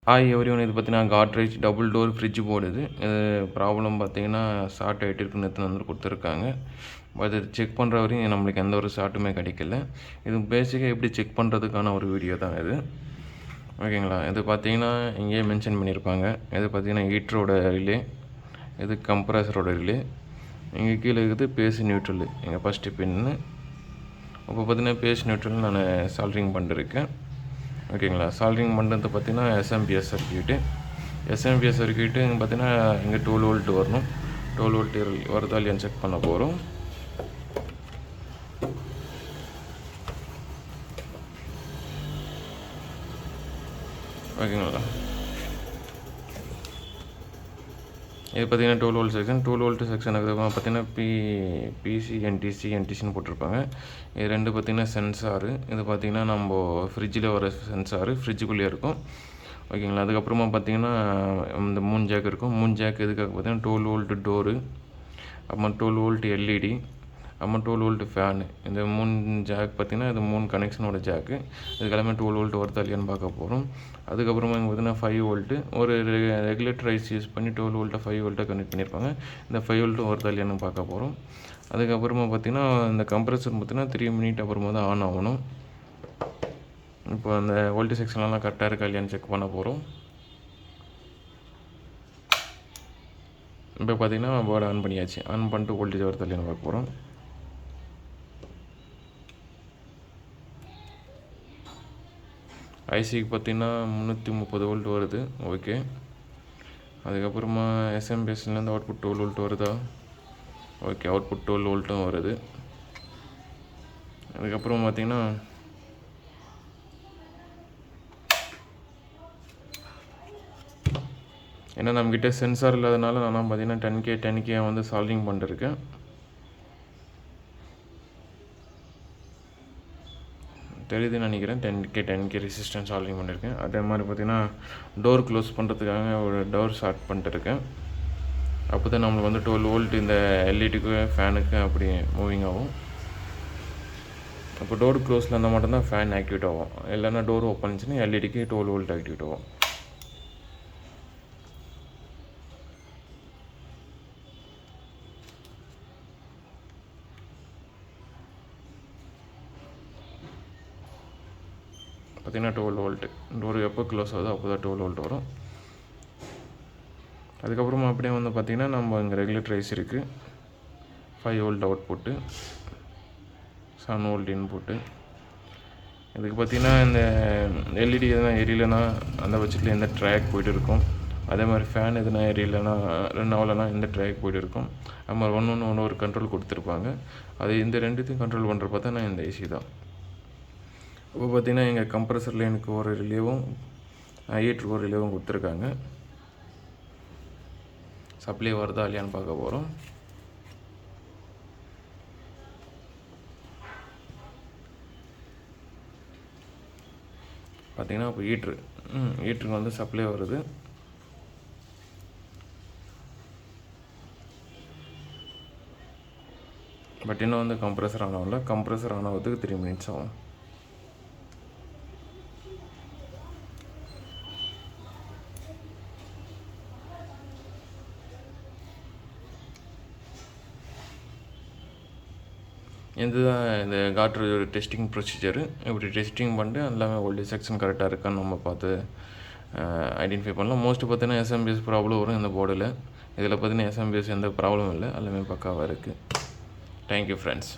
Hi everyone, இது பார்த்தீங்கன்னா Godrej double door fridge board. இது ப்ராப்ளம் பார்த்தீங்கன்னா ஷார்ட் ஆகிட்டு இருக்குன்னு எடுத்துன்னு வந்து கொடுத்துருக்காங்க. பட் இது செக் பண்ணுற வரையும் நம்மளுக்கு எந்த ஒரு ஷார்ட்டுமே கிடைக்கல. இது பேசிக்காக எப்படி செக் பண்ணுறதுக்கான ஒரு வீடியோ தான் இது. ஓகேங்களா? இது பார்த்தீங்கன்னா இங்கேயே மென்ஷன் பண்ணியிருப்பாங்க. இது பார்த்தீங்கன்னா ஹீட்டரோட ரிலே, இது கம்ப்ரஸரோட ரிலே, இங்கே கீழே இருக்குது பேஸ் நியூட்ரல், எங்கள் ஃபஸ்ட்டு பின்னு. இப்போ பார்த்தீங்கன்னா பேஸ் நியூட்ரல் நான் சால்ட்ரிங் பண்ணிருக்கேன். ஓகேங்களா? சால்ட்ரிங் பண்ணுறது பார்த்தீங்கன்னா எஸ்எம்பிஎஸ் சர்க்யூட்டு. எஸ்எம்பிஎஸ் சர்க்யூட்டு இங்கே பார்த்தீங்கன்னா இங்கே 12 வோல்ட் வரணும். 12 வோல்ட் வருதா இல்லையான்னு செக் பண்ண போகிறோம். ஓகேங்களா? இது பார்த்தீங்கன்னா 12 வோல்ட் செக்ஷன். 12 வோல்ட் செக்ஷனுக்கு பார்த்தீங்கன்னா பிசி என்டிசின்னு போட்டிருப்பாங்க. இது ரெண்டு பார்த்தீங்கன்னா சென்சாரு. இது பார்த்தீங்கன்னா நம்ம ஃப்ரிட்ஜில் வர சென்சாரு, ஃப்ரிட்ஜுக்குள்ளேயே இருக்கும். ஓகேங்களா? அதுக்கப்புறமா பார்த்தீங்கன்னா இந்த 3 ஜாக் இருக்கும். 3 ஜாக் எதுக்காக பார்த்தீங்கன்னா 12 வோல்ட் டோரு, அப்புறம் 12 வோல்ட் எல்இடி, அப்புறம் 12 வோல்ட் ஃபேனு. இந்த 3 ஜாக் பார்த்தீங்கன்னா இது 3 கனெக்ஷனோட ஜாக்கு. இதுக்கெல்லாமே 12 வோல்ட் வருதா இல்லையான்னு பார்க்க போகிறோம். அதுக்கப்புறமா இங்கே பார்த்தீங்கன்னா 5 வோல்ட்டு ஒரு ரெகுலேட்டர் ஐசி யூஸ் பண்ணி 12 வோல்ட்டை 5 வோல்ட்டை கனெக்ட் பண்ணியிருப்பாங்க. இந்த 5 வோல்ட்டும் வருதா இல்லையான்னு பார்க்க போகிறோம். அதுக்கப்புறமா பார்த்தீங்கன்னா இந்த கம்ப்ரஸர் பார்த்தீங்கன்னா 3 மினிட் அப்புறமா தான் ஆன் ஆகணும். இப்போ அந்த வோல்டேஜ் செக்ஷன்லாம் கரெக்டாக இருக்கா இல்லையான்னு செக் பண்ண போகிறோம். இப்போ பார்த்தீங்கன்னா போர்டை ஆன் பண்ணியாச்சு. ஆன் பண்ணிட்டு வோல்டேஜ் வருதா இல்லையான்னு பார்க்க போகிறோம். ஐசிக்கு பார்த்தீங்கன்னா 330 வோல்ட் வருது. ஓகே. அதுக்கப்புறமா எஸ்எம்பிஎஸ்லேருந்து அவுட்புட் 12 வோல்ட் வருதா? ஓகே, அவுட்புட் 12 வோல்ட்டும் வருது. அதுக்கப்புறம் பார்த்தீங்கன்னா ஏன்னா நம்மக்கிட்ட சென்சார் இல்லாதனால நான் பார்த்தீங்கன்னா 10K வந்து சால்விங் பண்ணிருக்கேன். தெரியுதுன்னு நினைக்கிறேன். 10K ரெசிஸ்டன்ஸ் சால்விங் பண்ணியிருக்கேன். அதே மாதிரி பார்த்தீங்கன்னா டோர் க்ளோஸ் பண்ணுறதுக்காக ஒரு டோர் ஷார்ட் பண்ணிட்டுருக்கேன். அப்போ தான் நம்மளுக்கு வந்து 12 வோல்ட் இந்த எல்இடிக்கு ஃபேனுக்கு அப்படி மூவிங் ஆகும். அப்போ டோர் க்ளோஸில் இருந்தால் மட்டும்தான் ஃபேன் ஆக்டிவேட் ஆகும். இல்லைன்னா டோர் ஓப்பன் இருந்துச்சுன்னா எல்இடிக்கு 12 வோல்ட் ஆக்டிவேட் ஆகும். பார்த்தீங்கன்னா 12 வோல்ட்டு. டோர் எப்போ க்ளோஸ் ஆகுதோ அப்போ தான் 12 வோல்ட் வரும். அதுக்கப்புறமா அப்படியே வந்து பார்த்திங்கன்னா நம்ம இங்கே ரெகுலேட்டர் ஐசி இருக்குது. 5 வோல்ட் அவுட்புட்டு, 7 வோல்ட் இன்புட்டு. இதுக்கு பார்த்திங்கன்னா இந்த எல்இடி எதுனா எரியலைன்னா அந்த பட்சத்தில் இந்த ட்ராக் போய்ட்டு இருக்கும். அதே மாதிரி ஃபேன் எதுனா எரியலைன்னா ரன் ஆகலைன்னா இந்த ட்ராக் போய்ட்டு இருக்கும். அது மாதிரி ஒன்று ஒரு கண்ட்ரோல் கொடுத்துருப்பாங்க. அது இந்த ரெண்டுத்தையும் கண்ட்ரோல் பண்ணுற பார்த்தா இந்த ஐசி தான். இப்போ பார்த்திங்கன்னா எங்கள் கம்ப்ரஸர் லைனுக்கு ஒரு ரிலேவும் ஹீட்டருக்கு ஒரு ரிலேவும் கொடுத்துருக்காங்க. சப்ளை வருதா இல்லையான்னு பார்க்க போகிறோம். பார்த்திங்கன்னா இப்போ ஹீட்டருக்கு வந்து சப்ளை வருது. பட் இன்னும் வந்து கம்ப்ரஸர் ஆன் ஆகல. கம்ப்ரஸர் ஆன் ஆகிறதுக்கு 3 மினிட்ஸ் ஆகும். இதுதான் இந்த காட்ரேஜோட டெஸ்டிங் ப்ரொசீஜரு. இப்படி டெஸ்டிங் பண்ணிட்டு எல்லாமே வோல்டேஜ் செக்ஷன் கரெக்டாக இருக்கான்னு நம்ம பார்த்து ஐடென்டிஃபை பண்ணலாம். மோஸ்ட்டு பார்த்தீங்கன்னா எஸ்எம்பிஎஸ் ப்ராப்ளம் வரும் இந்த போர்டில். இதில் பார்த்தீங்கன்னா எஸ்எம்பிஎஸ் எந்த ப்ராப்ளமும் இல்லை, எல்லாமே பக்காவாக இருக்குது. Thank you friends.